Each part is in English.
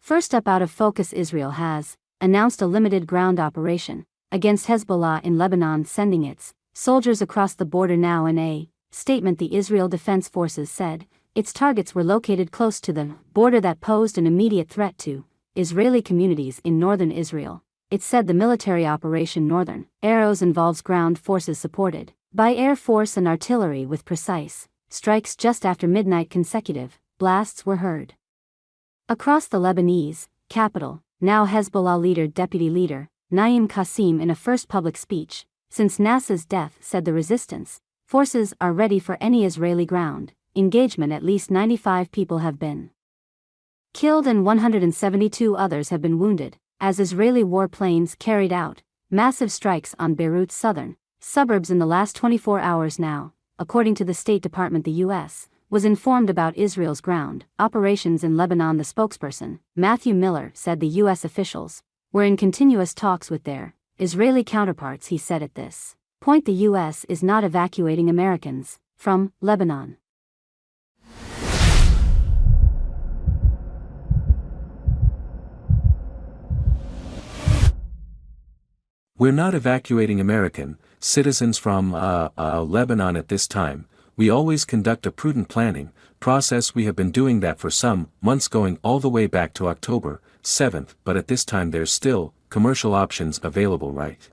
First up, out of focus, Israel has announced a limited ground operation against Hezbollah in Lebanon, sending its soldiers across the border now. In a statement, the Israel Defense Forces said its targets were located close to the border that posed an immediate threat to Israeli communities in northern Israel. It said the military operation Northern Arrows involves ground forces supported by air force and artillery with precise strikes. Just after midnight, consecutive blasts were heard across the Lebanese capital. Now Hezbollah leader Deputy Leader Naim Qassem, in a first public speech since Nasrallah's death, said the resistance forces are ready for any Israeli ground engagement. At least 95 people have been killed and 172 others have been wounded as Israeli warplanes carried out massive strikes on Beirut's southern suburbs in the last 24 hours. Now, according to the State Department, the U.S. was informed about Israel's ground operations in Lebanon. The spokesperson, Matthew Miller, said the U.S. officials were in continuous talks with their Israeli counterparts. He said at this point the U.S. is not evacuating Americans from Lebanon. We're not evacuating American citizens from Lebanon at this time. We always conduct a prudent planning process. We have been doing that for some months, going all the way back to October 7th, but at this time there's still commercial options available, right?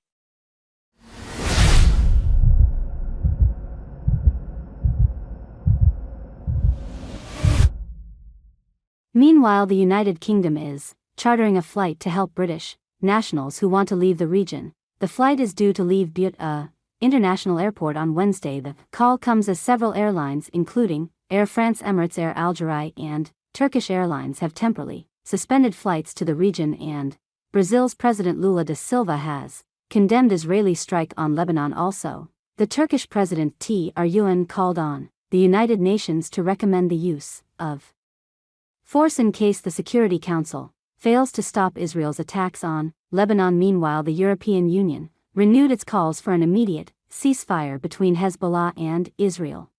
Meanwhile, the United Kingdom is chartering a flight to help British nationals who want to leave the region. The flight is due to leave But International Airport on Wednesday. The call comes as several airlines, including Air France, Emirates, Air Algeria, and Turkish Airlines, have temporarily suspended flights to the region, and Brazil's President Lula da Silva has condemned Israeli strike on Lebanon. Also, the Turkish President Erdogan called on the United Nations to recommend the use of force in case the Security Council fails to stop Israel's attacks on Lebanon. Meanwhile, the European Union renewed its calls for an immediate ceasefire between Hezbollah and Israel.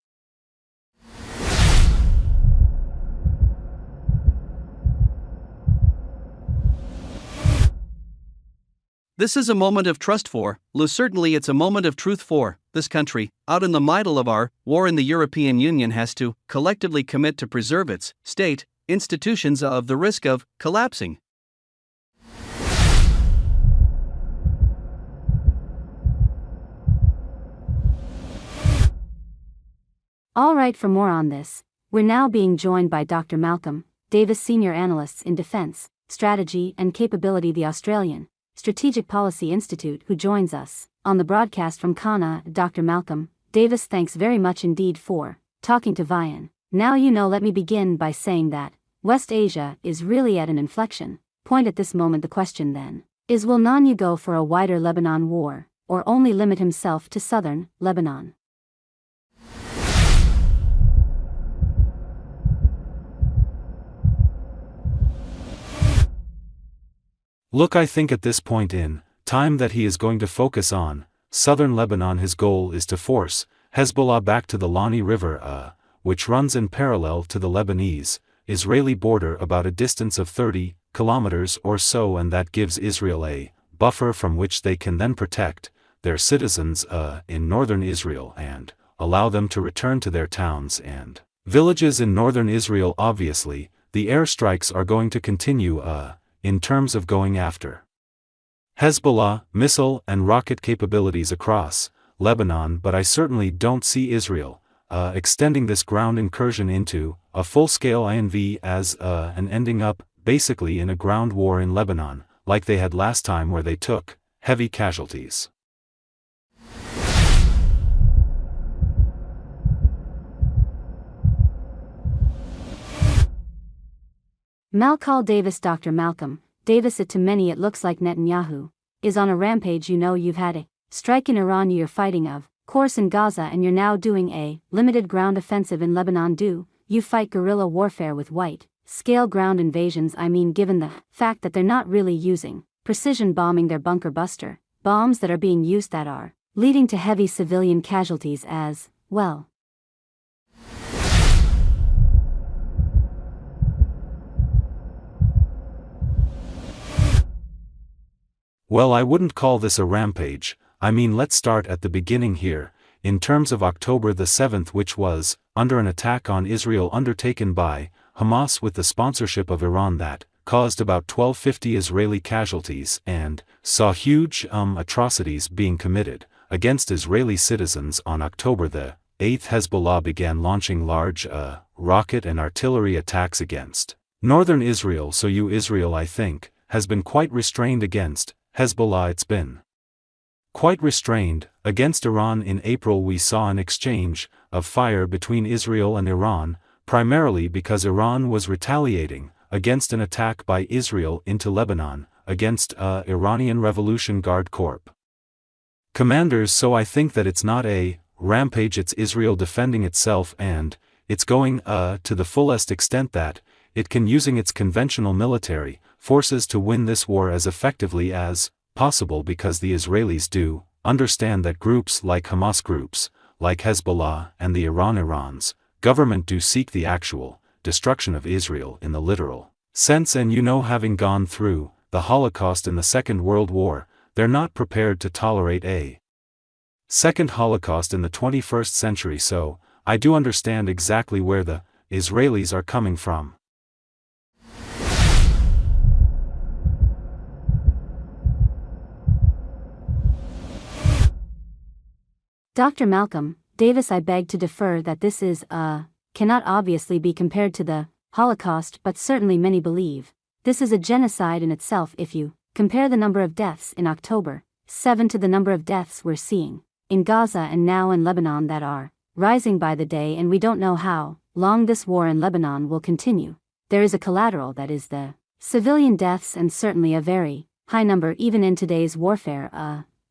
This is a moment of trust for, certainly it's a moment of truth for, this country, out in the middle of our war. In the European Union has to collectively commit to preserve its state institutions of the risk of collapsing. All right, for more on this, we're now being joined by Dr. Malcolm Davis, Senior Analyst in Defense, Strategy and Capability, the Australian Strategic Policy Institute, who joins us on the broadcast from Ghana. Dr. Malcolm Davis, thanks very much indeed for talking to Vian. Now, let me begin by saying that West Asia is really at an inflection point at this moment. The question then is, will Netanyahu go for a wider Lebanon war, or only limit himself to southern Lebanon? Look, I think at this point in time that he is going to focus on southern Lebanon. His goal is to force Hezbollah back to the Lani River, which runs in parallel to the Lebanese-Israeli border about a distance of 30 kilometers or so, and that gives Israel a buffer from which they can then protect their citizens in northern Israel and allow them to return to their towns and villages in northern Israel. Obviously, the airstrikes are going to continue in terms of going after Hezbollah missile and rocket capabilities across Lebanon, but I certainly don't see Israel extending this ground incursion into a full-scale INV as and ending up basically in a ground war in Lebanon, like they had last time, where they took heavy casualties. Dr. Malcolm Davis, to many it looks like Netanyahu is on a rampage. You've had a strike in Iran, you're fighting of course in Gaza, and you're now doing a limited ground offensive in Lebanon. Do you fight guerrilla warfare with wide-scale ground invasions? I mean, given the fact that they're not really using precision bombing, their bunker buster bombs that are being used that are leading to heavy civilian casualties as well. Well, I wouldn't call this a rampage. I mean, let's start at the beginning here, in terms of October the 7th, which was, under an attack on Israel undertaken by Hamas with the sponsorship of Iran that caused about 1,250 Israeli casualties and saw huge atrocities being committed against Israeli citizens. On October the 8th, Hezbollah began launching large rocket and artillery attacks against northern Israel. So Israel, I think, has been quite restrained against Hezbollah. It's been quite restrained against Iran. In April we saw an exchange of fire between Israel and Iran, primarily because Iran was retaliating against an attack by Israel into Lebanon, against Iranian Revolution Guard Corps commanders. So I think that it's not a rampage, it's Israel defending itself, and it's going to the fullest extent that it can, using its conventional military forces to win this war as effectively as possible, because the Israelis do understand that groups like Hamas, groups like Hezbollah, and the Iran's government do seek the actual destruction of Israel in the literal sense. And having gone through the Holocaust in the Second World War, they're not prepared to tolerate a second Holocaust in the 21st century. So I do understand exactly where the Israelis are coming from. Dr. Malcolm Davis, I beg to defer that this cannot obviously be compared to the Holocaust, but certainly many believe this is a genocide in itself if you compare the number of deaths in October 7 to the number of deaths we're seeing in Gaza and now in Lebanon that are rising by the day, and we don't know how long this war in Lebanon will continue. There is a collateral that is the civilian deaths, and certainly a very high number even in today's warfare,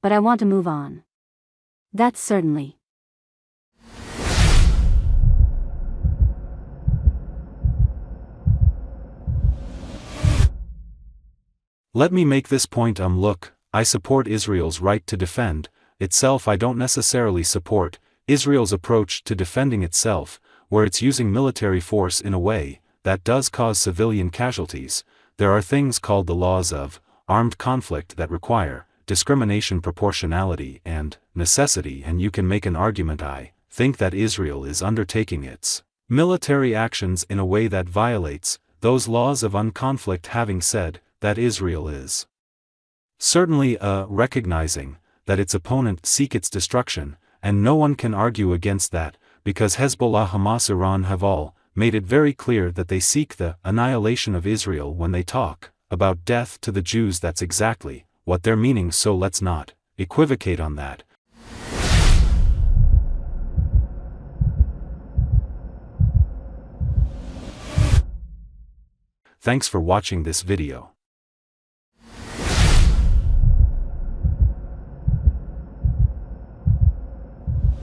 but I want to move on. That's certainly. Let me make this point. Look, I support Israel's right to defend itself. I don't necessarily support Israel's approach to defending itself, where it's using military force in a way that does cause civilian casualties. There are things called the laws of armed conflict that require discrimination, proportionality, and necessity, and you can make an argument, I think, that Israel is undertaking its military actions in a way that violates those laws of unconflict. Having said that, Israel is certainly recognizing that its opponent seek its destruction, and no one can argue against that, because Hezbollah, Hamas, Iran have all made it very clear that they seek the annihilation of Israel. When they talk about death to the Jews, that's exactly what they're meaning, so let's not equivocate on that. Thanks for watching this video.